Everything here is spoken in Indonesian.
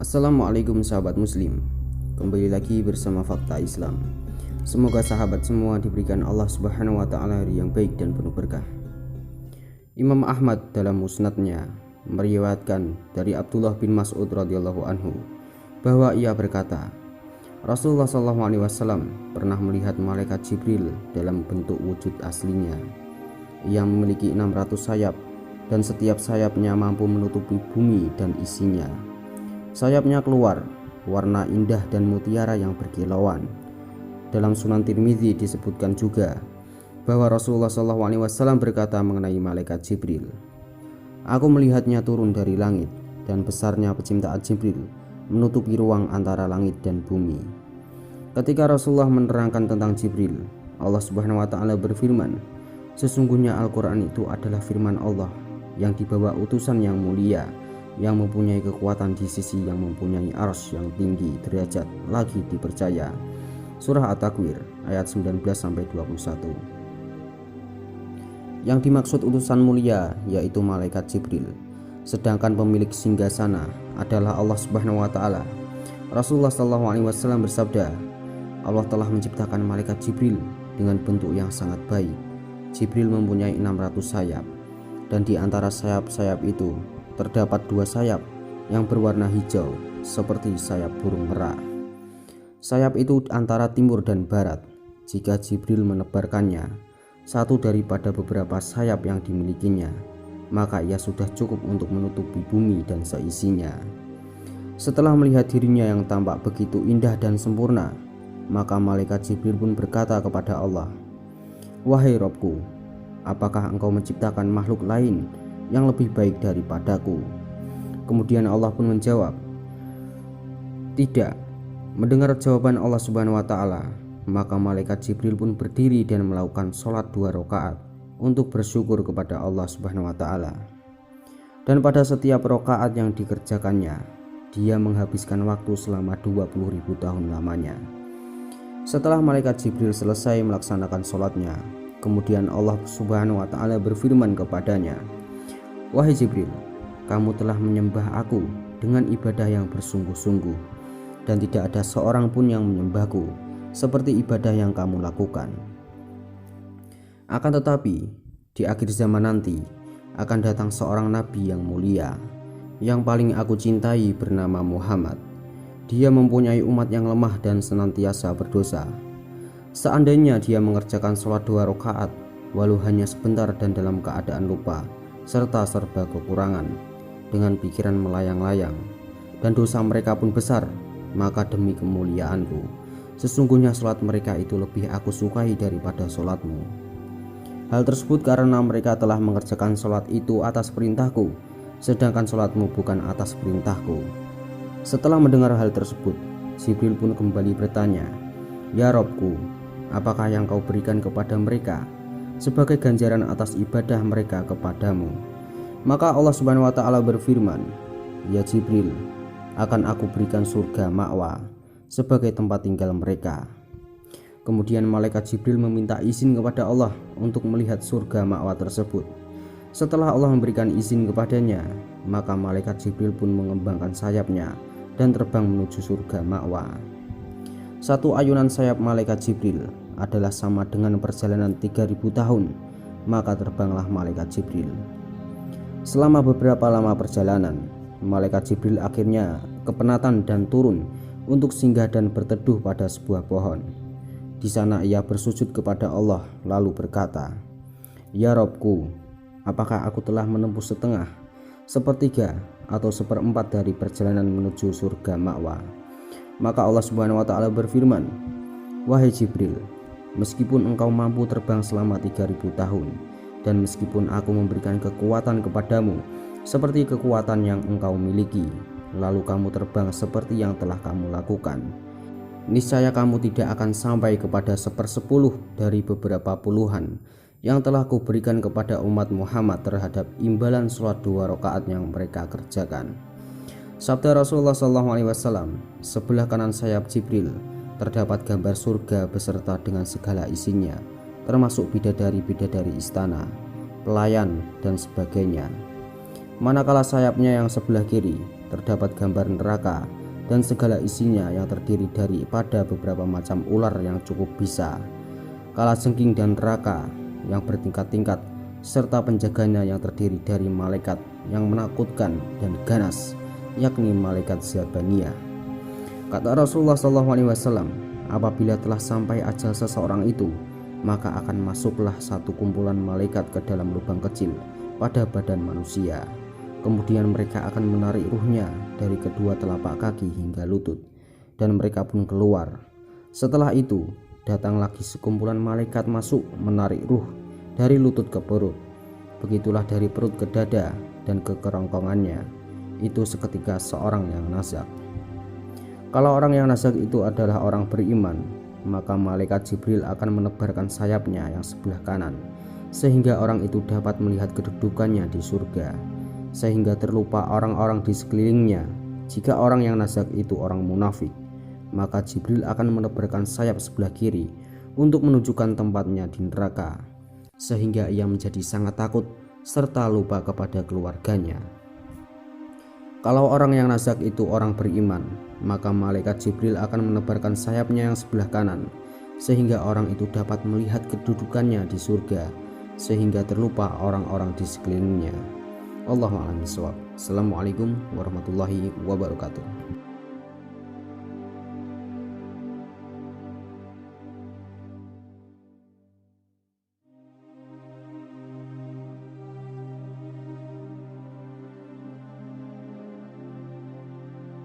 Assalamualaikum sahabat muslim. Kembali lagi bersama Fakta Islam. Semoga sahabat semua diberikan Allah Subhanahu wa taala hari yang baik dan penuh berkah. Imam Ahmad dalam musnadnya meriwayatkan dari Abdullah bin Mas'ud radhiyallahu anhu bahwa ia berkata, Rasulullah SAW pernah melihat malaikat Jibril dalam bentuk wujud aslinya. Ia memiliki 600 sayap dan setiap sayapnya mampu menutupi bumi dan isinya. Sayapnya keluar, warna indah dan mutiara yang berkilauan. Dalam Sunan Tirmidzi disebutkan juga bahwa Rasulullah SAW berkata mengenai malaikat Jibril, "Aku melihatnya turun dari langit dan besarnya penciptaan Jibril menutupi ruang antara langit dan bumi." Ketika Rasulullah menerangkan tentang Jibril, Allah Subhanahu wa taala berfirman, "Sesungguhnya Al-Qur'an itu adalah firman Allah yang dibawa utusan yang mulia, yang mempunyai kekuatan di sisi yang mempunyai arsy yang tinggi derajat lagi dipercaya." Surah At-Takwir ayat 19-21. Yang dimaksud utusan mulia yaitu malaikat Jibril, sedangkan pemilik singgasana adalah Allah Subhanahu wa taala. Rasulullah SAW bersabda, Allah telah menciptakan malaikat Jibril dengan bentuk yang sangat baik. Jibril mempunyai 600 sayap, dan di antara sayap-sayap itu terdapat 2 sayap yang berwarna hijau seperti sayap burung merak. Sayap itu antara timur dan barat. Jika Jibril menebarkannya, satu daripada beberapa sayap yang dimilikinya, maka ia sudah cukup untuk menutupi bumi dan seisinya. Setelah melihat dirinya yang tampak begitu indah dan sempurna, maka malaikat Jibril pun berkata kepada Allah, "Wahai Robku, apakah engkau menciptakan makhluk lain yang lebih baik daripadaku?" Kemudian Allah pun menjawab, "Tidak." Mendengar jawaban Allah Subhanahu wa taala, maka malaikat Jibril pun berdiri dan melakukan sholat 2 rakaat untuk bersyukur kepada Allah Subhanahu wa taala. Dan pada setiap rakaat yang dikerjakannya, dia menghabiskan waktu selama 20.000 tahun lamanya. Setelah malaikat Jibril selesai melaksanakan sholatnya, kemudian Allah Subhanahu wa taala berfirman kepadanya, "Wahai Jibril, kamu telah menyembah aku dengan ibadah yang bersungguh-sungguh, dan tidak ada seorang pun yang menyembahku seperti ibadah yang kamu lakukan. Akan tetapi di akhir zaman nanti akan datang seorang nabi yang mulia, yang paling aku cintai, bernama Muhammad. Dia mempunyai umat yang lemah dan senantiasa berdosa. Seandainya dia mengerjakan sholat 2 rakaat walau hanya sebentar dan dalam keadaan lupa serta serba kekurangan, dengan pikiran melayang-layang, dan dosa mereka pun besar, maka demi kemuliaanku, sesungguhnya sholat mereka itu lebih aku sukai daripada sholatmu. Hal tersebut karena mereka telah mengerjakan sholat itu atas perintahku, sedangkan sholatmu bukan atas perintahku." Setelah mendengar hal tersebut, Jibril pun kembali bertanya, "Ya Robku, apakah yang kau berikan kepada mereka sebagai ganjaran atas ibadah mereka kepadamu?" Maka Allah Subhanahu wa taala berfirman, "Ya Jibril, akan aku berikan surga ma'wa sebagai tempat tinggal mereka." Kemudian malaikat Jibril meminta izin kepada Allah untuk melihat surga ma'wa tersebut. Setelah Allah memberikan izin kepadanya, maka malaikat Jibril pun mengembangkan sayapnya dan terbang menuju surga ma'wa. Satu ayunan sayap malaikat Jibril adalah sama dengan perjalanan 3.000 tahun, maka terbanglah malaikat Jibril. Selama beberapa lama perjalanan, malaikat Jibril akhirnya kepenatan dan turun untuk singgah dan berteduh pada sebuah pohon. Di sana ia bersujud kepada Allah lalu berkata, "Ya Robku, apakah aku telah menempuh setengah, sepertiga, atau seperempat dari perjalanan menuju surga ma'wa?" Maka Allah Subhanahu wa taala berfirman, "Wahai Jibril, meskipun engkau mampu terbang selama 3.000 tahun, dan meskipun aku memberikan kekuatan kepadamu seperti kekuatan yang engkau miliki, lalu kamu terbang seperti yang telah kamu lakukan, niscaya kamu tidak akan sampai kepada 1/10 dari beberapa puluhan yang telah kuberikan kepada umat Muhammad terhadap imbalan sholat 2 rakaat yang mereka kerjakan." Sabda Rasulullah SAW, sebelah kanan sayap Jibril terdapat gambar surga beserta dengan segala isinya, termasuk bidadari-bidadari istana, pelayan, dan sebagainya. Manakala sayapnya yang sebelah kiri terdapat gambar neraka dan segala isinya yang terdiri daripada beberapa macam ular yang cukup bisa, kalajengking dan neraka yang bertingkat-tingkat, serta penjaganya yang terdiri dari malaikat yang menakutkan dan ganas, yakni malaikat Zabaniyah. Kata Rasulullah SAW, apabila telah sampai ajal seseorang itu, maka akan masuklah satu kumpulan malaikat ke dalam lubang kecil pada badan manusia. Kemudian mereka akan menarik ruhnya dari kedua telapak kaki hingga lutut, dan mereka pun keluar. Setelah itu datang lagi sekumpulan malaikat masuk menarik ruh dari lutut ke perut. Begitulah dari perut ke dada dan ke kerongkongannya. Itu seketika seorang yang nazak. Kalau orang yang nazak itu adalah orang beriman, maka malaikat Jibril akan menebarkan sayapnya yang sebelah kanan, sehingga orang itu dapat melihat kedudukannya di surga, sehingga terlupa orang-orang di sekelilingnya. Jika orang yang nazak itu orang munafik, maka Jibril akan menebarkan sayap sebelah kiri untuk menunjukkan tempatnya di neraka, sehingga ia menjadi sangat takut serta lupa kepada keluarganya. Kalau orang yang nazak itu orang beriman, maka malaikat Jibril akan menebarkan sayapnya yang sebelah kanan, sehingga orang itu dapat melihat kedudukannya di surga, sehingga terlupa orang-orang di sekelilingnya. Wallahu a'lam bishawab. Assalamualaikum warahmatullahi wabarakatuh.